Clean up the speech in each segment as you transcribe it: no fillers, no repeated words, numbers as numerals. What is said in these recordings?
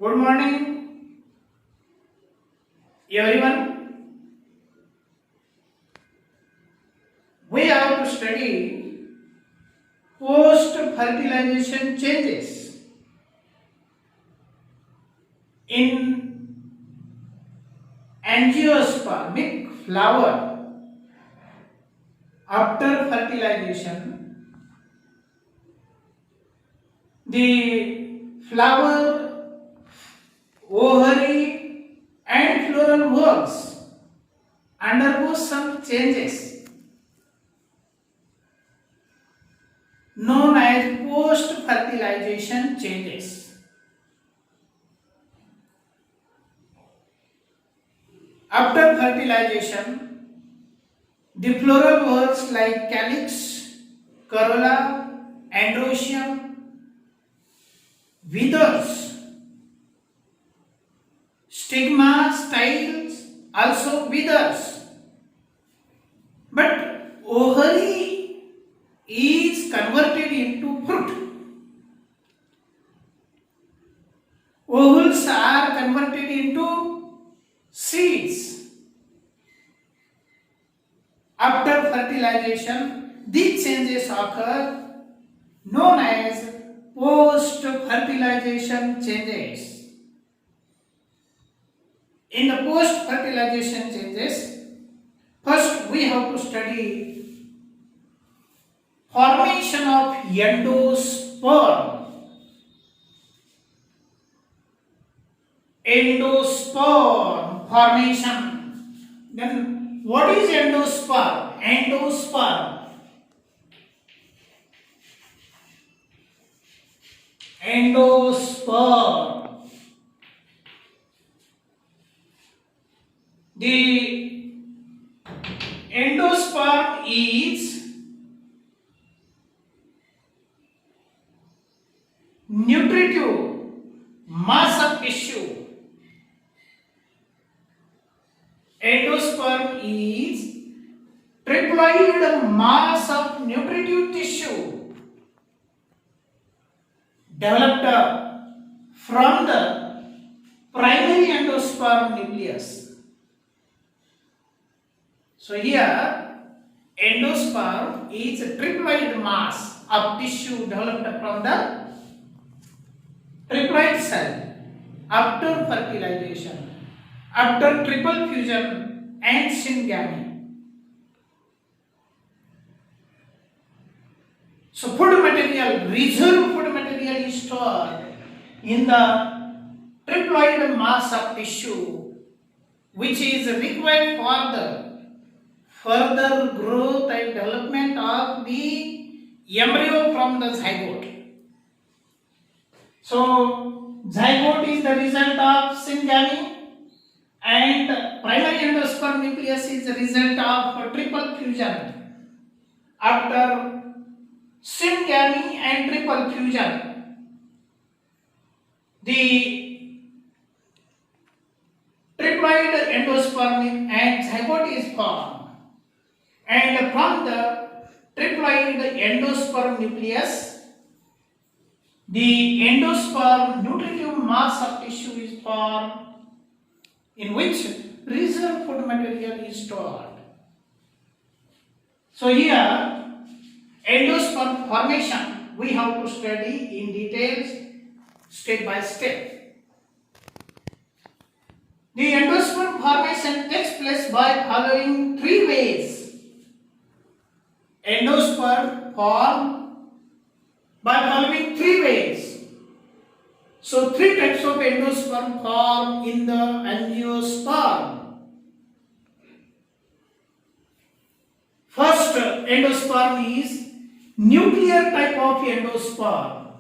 Good morning, everyone. We have to study post-fertilization changes in angiospermic flower after fertilization. The flower, ovary, and floral valves undergo some changes known as post-fertilization changes. After fertilization, the floral valves like calyx, corolla, androecium withers. Stigma, styles also withers. But ovary is converted into fruit. Ovules are converted into seeds. After fertilization, these changes occur known as post-fertilization changes. In the post-fertilization changes, first we have to study formation of endosperm. Endosperm formation. Then what is endosperm? Endosperm. Endosperm. The endosperm is nutritive mass of tissue. Endosperm is triploid mass of nutritive tissue developed from the primary endosperm nucleus. So here endosperm is a triploid mass of tissue developed from the triploid cell after fertilization, after triple fusion and syngamy. So food material, reserved food material is stored in the triploid mass of tissue which is required for the further growth and development of the embryo from the zygote. So zygote is the result of syngamy and primary endosperm nucleus is the result of triple fusion. After syngamy and triple fusion, the triploid endosperm and zygote is formed. And from the triploid endosperm nucleus, the endosperm nutritive mass of tissue is formed in which reserved food material is stored. So here, endosperm formation we have to study in details step by step. The endosperm formation takes place by following three ways. Endosperm form by following three ways. So three types of endosperm form in the angiosperm. First endosperm is nuclear type of endosperm.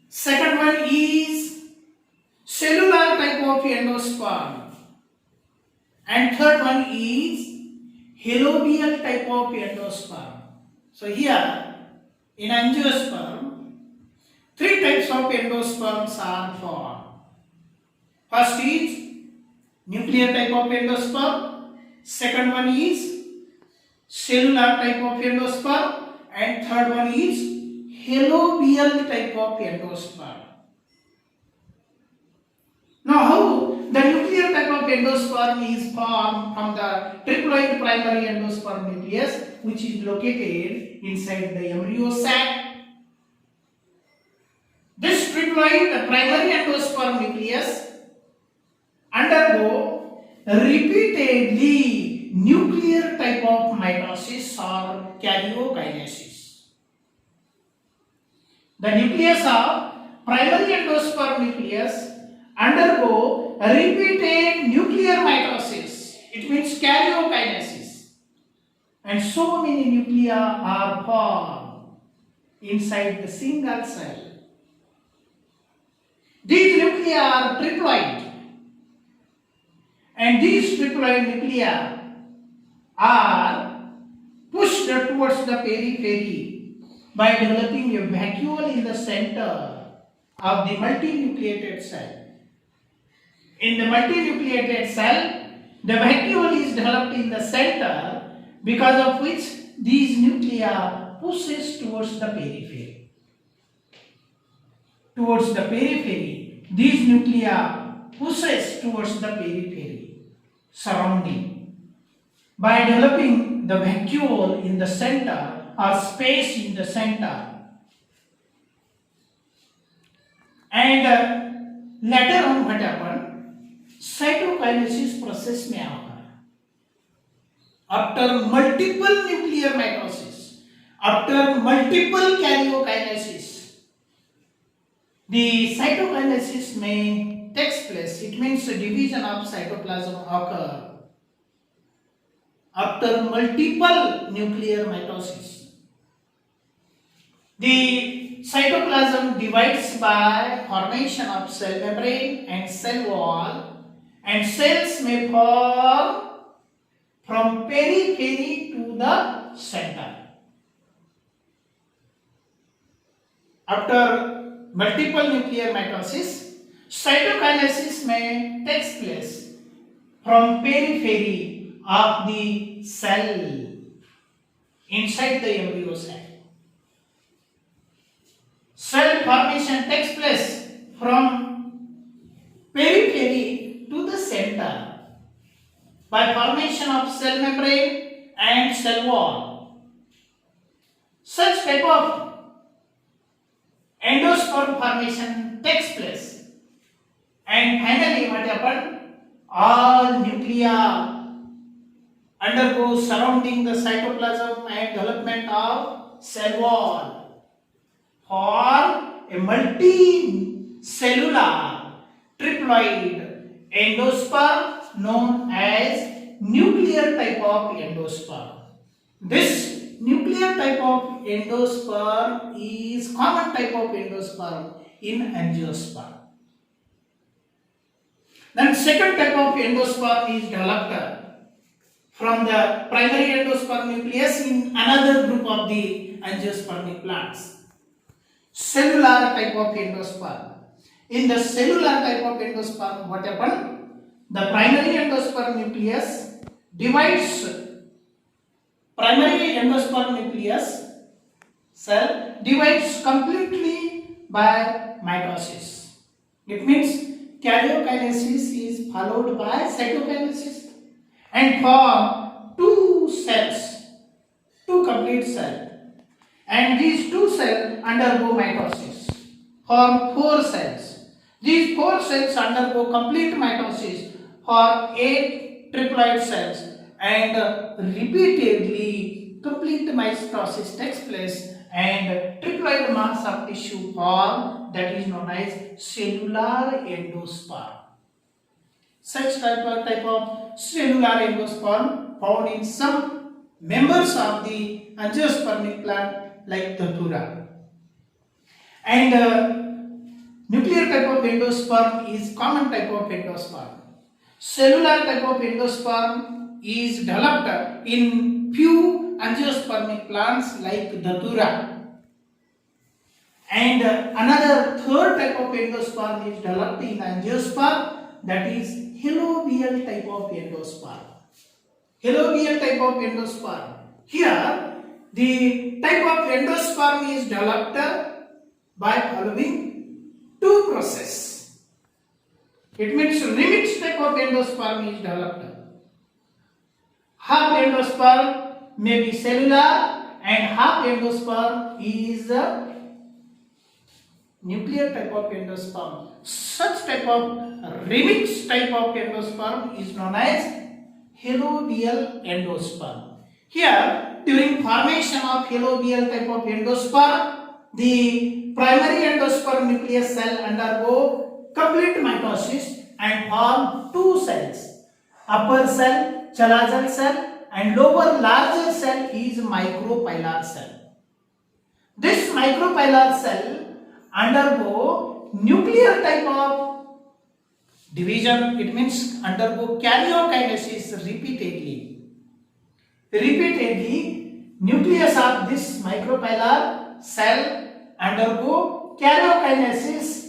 Second one is cellular type of endosperm. And third one is halobial type of endosperm. So here in angiosperm, three types of endosperms are formed. First is nuclear type of endosperm, second one is cellular type of endosperm, and third one is halobial type of endosperm. endosperm is formed from the triploid primary endosperm nucleus, which is located inside the embryo sac. This triploid primary endosperm nucleus undergo repeatedly nuclear type of mitosis or karyokinesis. The nucleus of primary endosperm nucleus undergo repeated nuclear mitosis. It means karyokinesis. And so many nuclei are formed inside the single cell. These nuclei are triploid. And these triploid nuclei are pushed towards the periphery by developing a vacuole in the center of the multinucleated cell. In the multinucleated cell, the vacuole is developed in the center, because of which these nuclei pushes towards the periphery. Towards the periphery, these nuclei pushes towards the periphery surrounding by developing the vacuole in the center or space in the center. And later on what happened? Cytokinesis process में आता है. After multiple nuclear mitosis, after multiple karyokinesis, the cytokinesis may takes place. It means the division of cytoplasm occur after multiple nuclear mitosis. The cytoplasm divides by formation of cell membrane and cell wall, and cells may form from periphery to the center. After multiple nuclear mitosis, cytokinesis may take place from periphery of the cell inside the embryo sac. Cell formation takes place from periphery to the center by formation of cell membrane and cell wall. Such type of endosperm formation takes place, and finally what happened? All nuclei undergo surrounding the cytoplasm and development of cell wall for a multicellular triploid endosperm known as nuclear type of endosperm. This nuclear type of endosperm is common type of endosperm in angiosperm. Then second type of endosperm is developed from the primary endosperm nucleus in another group of the angiospermic plants. Cellular type of endosperm. In the cellular type of endosperm, what happened? The primary endosperm nucleus divides. Primary endosperm nucleus cell divides completely by mitosis. It means karyokinesis is followed by cytokinesis and form two cells, two complete cells. And these two cells undergo mitosis, form four cells. These four cells undergo complete mitosis for 8 triploid cells, and repeatedly complete mitosis takes place and triploid mass of tissue form, that is known as cellular endosperm. Such type of cellular endosperm found in some members of the angiospermic plant like Datura. And nuclear type of endosperm is common type of endosperm. Cellular type of endosperm is developed in few angiospermic plants like Datura. And another third type of endosperm is developed in angiosperm, that is halobial type of endosperm. Halobial type of endosperm. Here the type of endosperm is developed by following two processes. It means remixed type of endosperm is developed. Half endosperm may be cellular and half endosperm is a nuclear type of endosperm. Such type of remixed type of endosperm is known as halobial endosperm. Here, during formation of halobial type of endosperm, the primary endosperm nucleus cell undergo complete mitosis and form two cells. Upper cell, chalazal cell, and lower larger cell is micropylar cell. This micropylar cell undergo nuclear type of division. It means undergo karyokinesis repeatedly. Nucleus of this micropylar cell undergo karyokinesis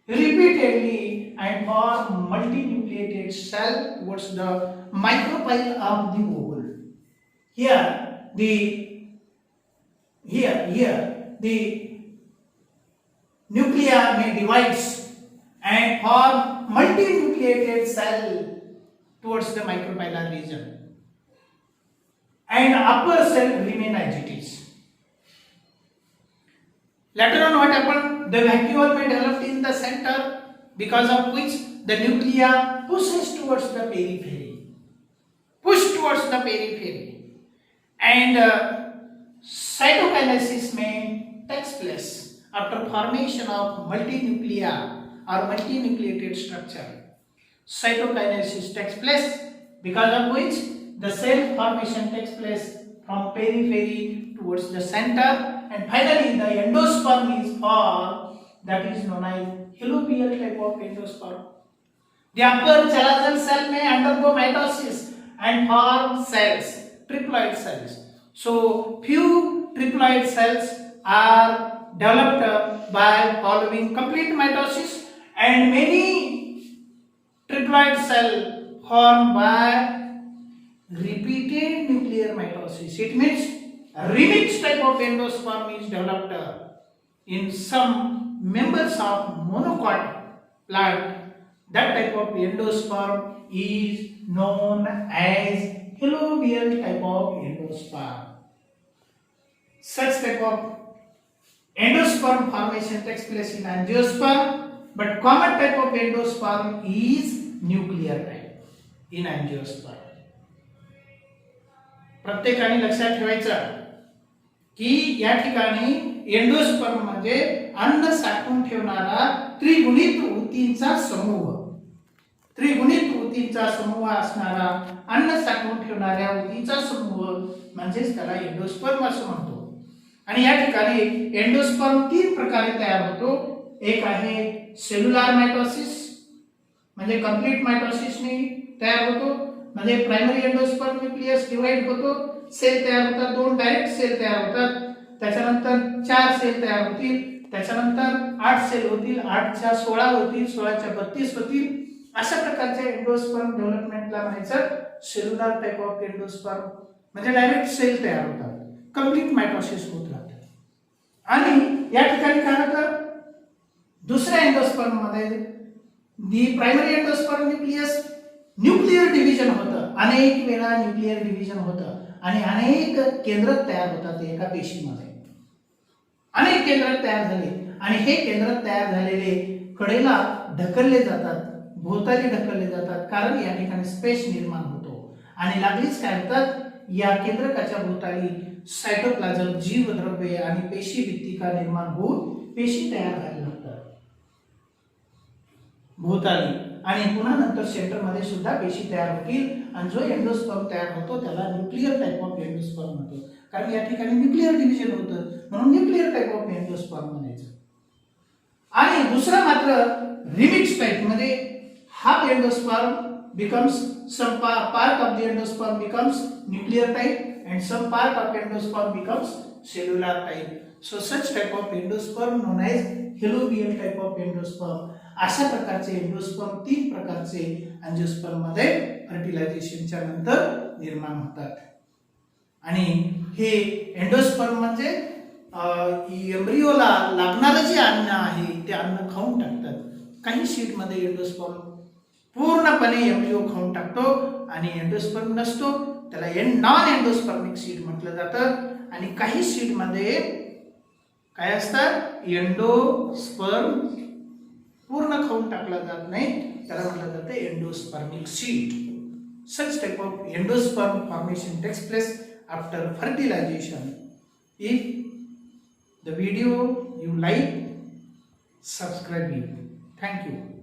repeatedly and form multinucleated cell towards the micropyle of the ovule. Here the nuclei may divides and form multinucleated cell towards the micropylar region, and upper cell remain as it is. Later on, what happened? The vacuole may develop in the center, because of which the nuclei pushes towards the periphery, and cytokinesis may takes place after formation of multinuclei or multinucleated structure. Cytokinesis takes place, because of which the cell formation takes place from periphery towards the center, and finally the endosperm is formed, that is known as halobial type of endosperm. The upper chalazal cell may undergo mitosis and form cells, triploid cells. So few triploid cells are developed by following complete mitosis, and many triploid cells formed by repeated nuclear mitosis. It means a remixed type of endosperm is developed in some members of monocot plant. That type of endosperm is known as halobial type of endosperm. Such type of endosperm formation takes place in angiosperm, but common type of endosperm is nuclear type in angiosperm. प्रत्येकाने लक्षात ठेवायचं की या ठिकाणी endosperm म्हणजे अन्न साठवून ठेवणारा त्रिगुणित ऊतींचा समूह असणारा अन्न साठवून ठेवणाऱ्या ऊतीचा समूह म्हणजेच त्याला एंडोस्पर्म असं म्हणतो. आणि या ठिकाणी एंडोस्पर्म तीन प्रकारे तयार होतो. एक आहे सेल्युलर मायटोसिस, म्हणजे कंप्लीट मायटोसिसने तयार होतो, म्हणजे प्रायमरी एंडोस्पर्म न्यूक्लियस डिवाइड होतो, सेल तयार होतात, दोन डायरेक्ट सेल तयार होतात, त्याच्यानंतर 4 सेल तयार होतील, त्याच्यानंतर 8 सेल होतील, 8च्या 16 होतील, 16च्या 32 होतील. अशा प्रकारच्या एंडोस्पर्म डेव्हलपमेंटला म्हणायचं सेल्युलर टाइप ऑफ एंडोस्पर्म, म्हणजे डायरेक्ट सेल तयार होतात, कंप्लीट मायटोसिस होत राहतं. आणि या ठिकाणी काय होतं, दुसऱ्या एंडोस्पर्म मध्ये the primary endosperm nucleus nuclear division होतं, अनेक वेळा न्यूक्लियर डिव्हिजन होतं आणि अनेक केंद्रक तयार होतात. एका पेशीमध्ये अनेक केंद्रक तयार झाले आणि हे केंद्रक तयार झालेले कडेला ढकलले जातात, भोवताली ढकलले जातात, कारण या ठिकाणी स्पेस निर्माण होतो. आणि लागलीच काय होतात, या केंद्रकाच्या भोवताली सायटोप्लाझम, जीवद्रव्ये आणि पेशी भित्तिका निर्माण होऊन पेशी तयार व्हायला लागतात भोवताली. आणि पुन्हा नंतर सेंटर मध्ये सुद्धा पेशी तयार होतील आणि जो एंडोस्पर्म तयार होतो त्याला न्यूक्लियर टाइप ऑफ एंडोस्पर्म म्हणतो, कारण या ठिकाणी न्यूक्लियर डिव्हिजन होतं म्हणून न्यूक्लियर टाइप ऑफ एंडोस्पर्म म्हणायचं. आणि दुसरा मात्र रिमिक्स टाइप मध्ये half endosperm becomes some part of the endosperm becomes nuclear type and some part of endosperm becomes cellular type. So such type of endosperm known as halobial type of endosperm. अशा प्रकारचे endosperm तीन प्रकारचे angiosperm मध्ये फर्टिलायझेशनच्या नंतर निर्माण होतात. आणि हे endosperm म्हणजे एम्ब्रियोला लागणारे जे अन्न आहे ते अन्न खाऊन टाकतात. काही शीट मध्ये एंडोस्पर्म पूर्णपणे एम्ब्रियो खाऊन टाकतो आणि एंडोस्पर्म नसतो, त्याला नॉन एंडोस्पर्मिक सीड म्हटलं जातं. आणि काही सीड मध्ये काय असतात, एंडोस्पर्म पूर्ण खाऊन टाकला जात नाही, त्याला म्हटलं जातं endospermic seed. Such type of endosperm formation takes place after fertilization. If the video you like, subscribe it. Thank you.